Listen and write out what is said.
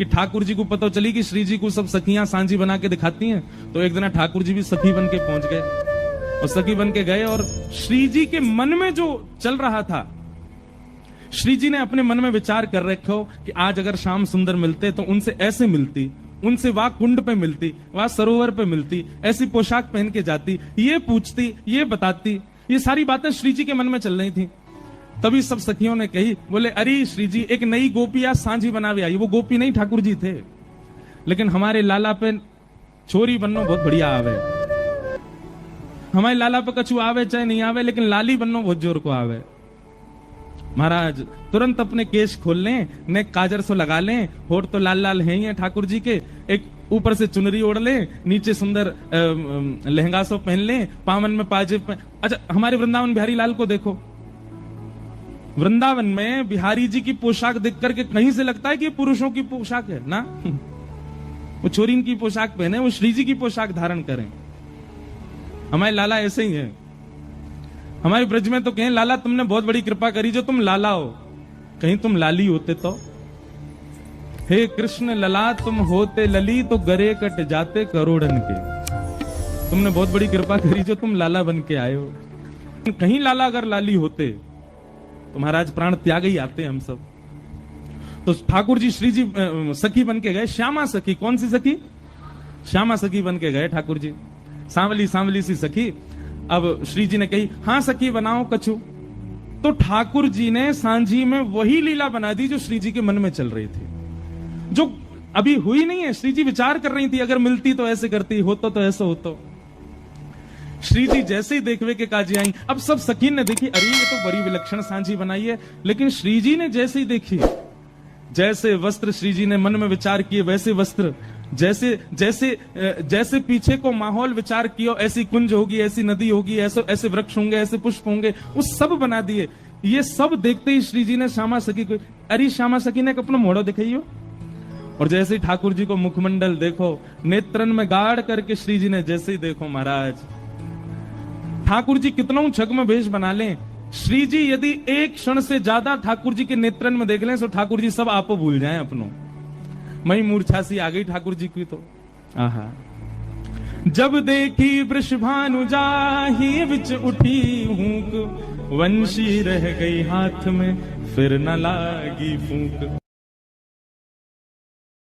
कि ठाकुर जी को पता चली कि श्री जी को सब सखियां सांझी बना के दिखाती हैं, तो एक दिन ठाकुर जी भी सखी बन के पहुंच गए और सखी बन के गए। और श्री जी के मन में जो चल रहा था, श्री जी ने अपने मन में विचार कर रखो कि आज अगर श्याम सुंदर मिलते तो उनसे ऐसे मिलती, उनसे वहां कुंड पे मिलती, वहां सरोवर पे मिलती, ऐसी पोशाक पहन के जाती, ये पूछती, ये बताती। ये सारी बातें श्री जी के मन में चल रही थी। तभी सब सखियों ने कही, बोले अरे श्री जी एक नई गोपी आज सांझी बनावे आई। वो गोपी नहीं ठाकुर जी थे, लेकिन हमारे लाला पे छोरी बननो बहुत बढ़िया आवे। हमारे लाला पे कछु आवे चाहे नहीं आवे, लेकिन लाली बननो बहुत जोर को आवे। महाराज तुरंत अपने केश खोल लें, ने काजर सो लगा लें, होठ तो लाल लाल हैं ही ठाकुर जी के, एक ऊपर से चुनरी ओढ़ लें, नीचे सुंदर लहंगा सो पहन लें, पावन में पाजेब। अच्छा हमारे वृंदावन बिहारी लाल को देखो, वृंदावन में बिहारी जी की पोशाक देख करके कहीं से लगता है कि ये पुरुषों की पोशाक है ना। वो छोरीन की पोशाक पहने, वो श्री जी की पोशाक धारण करें। हमारे लाला ऐसे ही है। हमारे ब्रज में तो कहें लाला तुमने बहुत बड़ी कृपा करी जो तुम लाला हो, कहीं तुम लाली होते तो। हे कृष्ण लला तुम होते लली तो गरे कट जाते करोड़न के। तुमने बहुत बड़ी कृपा करी जो तुम लाला बन के आए हो। कहीं लाला अगर लाली होते तो महाराज प्राण त्याग ही आते हम सब। तो ठाकुर जी श्री जी सखी बन के गए, श्यामा सखी। कौन सी सखी? श्यामा सखी बन के गए ठाकुर जी, सांवली सांवली सी सखी। अब श्री जी ने कही हाँ सखी बनाओ कछु। तो ठाकुर जी ने सांझी में वही लीला बना दी जो श्री जी के मन में चल रही थी, जो अभी हुई नहीं है। श्री जी विचार कर रही थी, अगर मिलती तो ऐसे करती, होता तो ऐसा होता। श्री जी जैसे ही देखवे के काजी आई। अब सब सखी ने देखी, अरे ये तो बड़ी विलक्षण सांझी बनाई है। लेकिन श्री जी ने जैसे ही देखी, जैसे वस्त्र श्री जी ने मन में विचार किए वैसे वस्त्र, जैसे जैसे जैसे पीछे को माहौल विचार किया, ऐसी कुंज होगी, ऐसी नदी होगी, ऐसे ऐसे वृक्ष होंगे, ऐसे पुष्प होंगे, वो सब बना दिए। ये सब देखते ही श्री जी ने श्यामा सखी को, अरे श्यामा सखी ने अपना मोड़ो दिखाइयो। और जैसे ही ठाकुर जी को मुखमंडल देखो, नेत्रन में गाड़ करके श्री जी ने जैसे ही देखो महाराज, ठाकुर जी कितना छग में भेष बना लें, श्री जी यदि एक क्षण से ज्यादा ठाकुर जी के नेत्रन में देख लें तो ठाकुर जी सब आपको भूल जाएं अपनों। मई मूर्छा सी आ गई ठाकुर जी की तो। आहा जब देखी वृषभानु जाहि विच उठी हूक, वंशी रह गई हाथ में फिर न लागी फूंक।